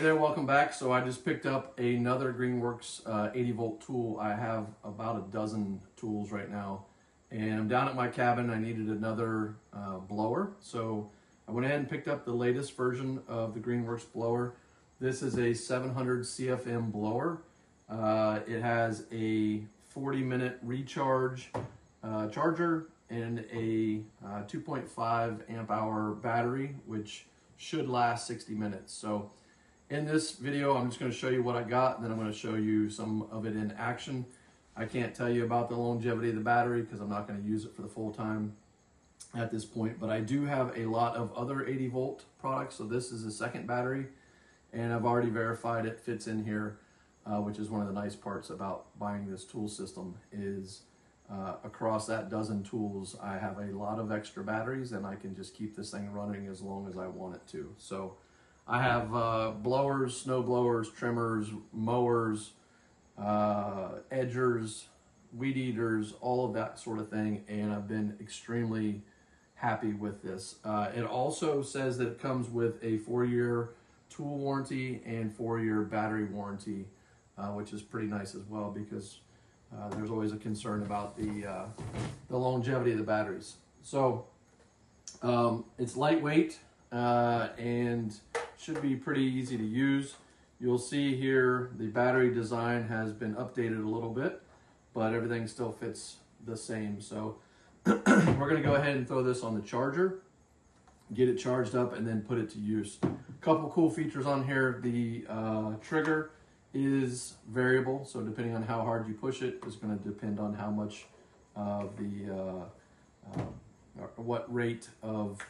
there, welcome back. So I just picked up another Greenworks 80 volt tool. I have about a dozen tools right now, and I'm down at my cabin. I needed another blower, so I went ahead and picked up the latest version of the Greenworks blower. This is a 700 CFM blower. It has a 40-minute recharge charger and a 2.5 amp hour battery, which should last 60 minutes. So in this video, I'm just going to show you what I got, and then I'm going to show you some of it in action. I can't tell you about the longevity of the battery because I'm not going to use it for the full time at this point, but I do have a lot of other 80 volt products. So this is a second battery, and I've already verified it fits in here, which is one of the nice parts about buying this tool system is across that dozen tools, I have a lot of extra batteries, and I can just keep this thing running as long as I want it to. So I have blowers, snow blowers, trimmers, mowers, edgers, weed eaters, all of that sort of thing, and I've been extremely happy with this. It also says that it comes with a 4-year tool warranty and 4-year battery warranty, which is pretty nice as well, because there's always a concern about the longevity of the batteries. So it's lightweight and should be pretty easy to use. You'll see here the battery design has been updated a little bit, but everything still fits the same. So we're going to go ahead and throw this on the charger, get it charged up, and then put it to use. A couple cool features on here. The trigger is variable, so depending on how hard you push it is going to depend on how much of the what rate of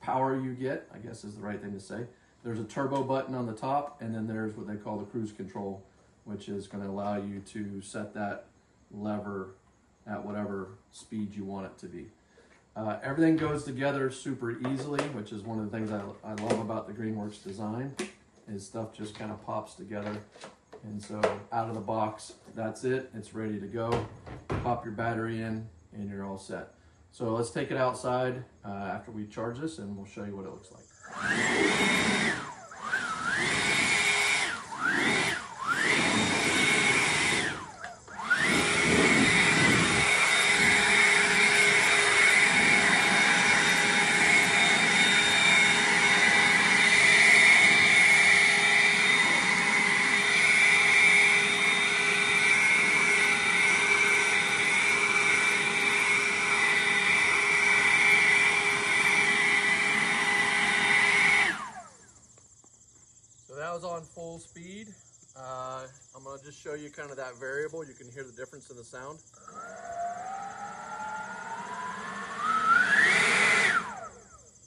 power you get, I guess is the right thing to say. There's a turbo button on the top, and then there's what they call the cruise control, which is going to allow you to set that lever at whatever speed you want it to be. Everything goes together super easily, which is one of the things I love about the Greenworks design, is stuff just kind of pops together. And so out of the box, that's it. It's ready to go. Pop your battery in, and you're all set. So let's take it outside after we charge this, and we'll show you what it looks like. That was on full speed. I'm going to just show you kind of that variable. You can hear the difference in the sound.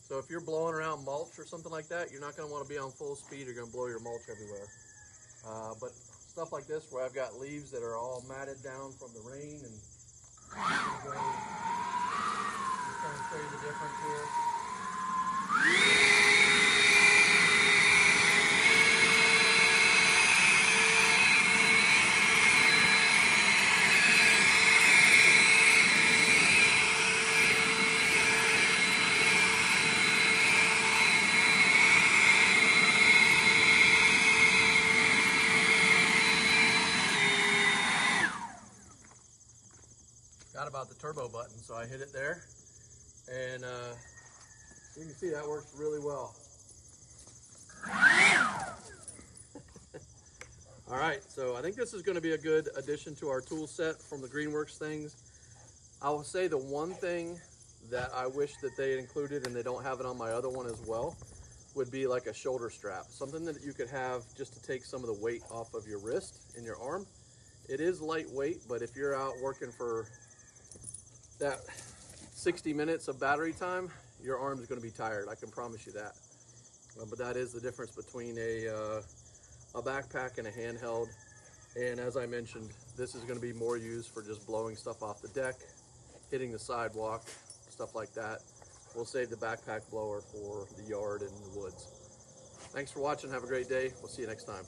So if you're blowing around mulch or something like that, you're not going to want to be on full speed. You're going to blow your mulch everywhere. But stuff like this, where I've got leaves that are all matted down from the rain, and just kind of show you the difference here. Got about the turbo button, so I hit it there, and you can see that works really well. All right, so I think this is going to be a good addition to our tool set from the Greenworks things. I will say the one thing that I wish that they had included, and they don't have it on my other one as well, would be like a shoulder strap, something that you could have just to take some of the weight off of your wrist and your arm. It is lightweight, but if you're out working for that 60 minutes of battery time, your arm is going to be tired. I can promise you that. But that is the difference between a backpack and a handheld. And as I mentioned, this is going to be more used for just blowing stuff off the deck, hitting the sidewalk, stuff like that. We'll save the backpack blower for the yard and the woods. Thanks for watching. Have a great day. We'll see you next time.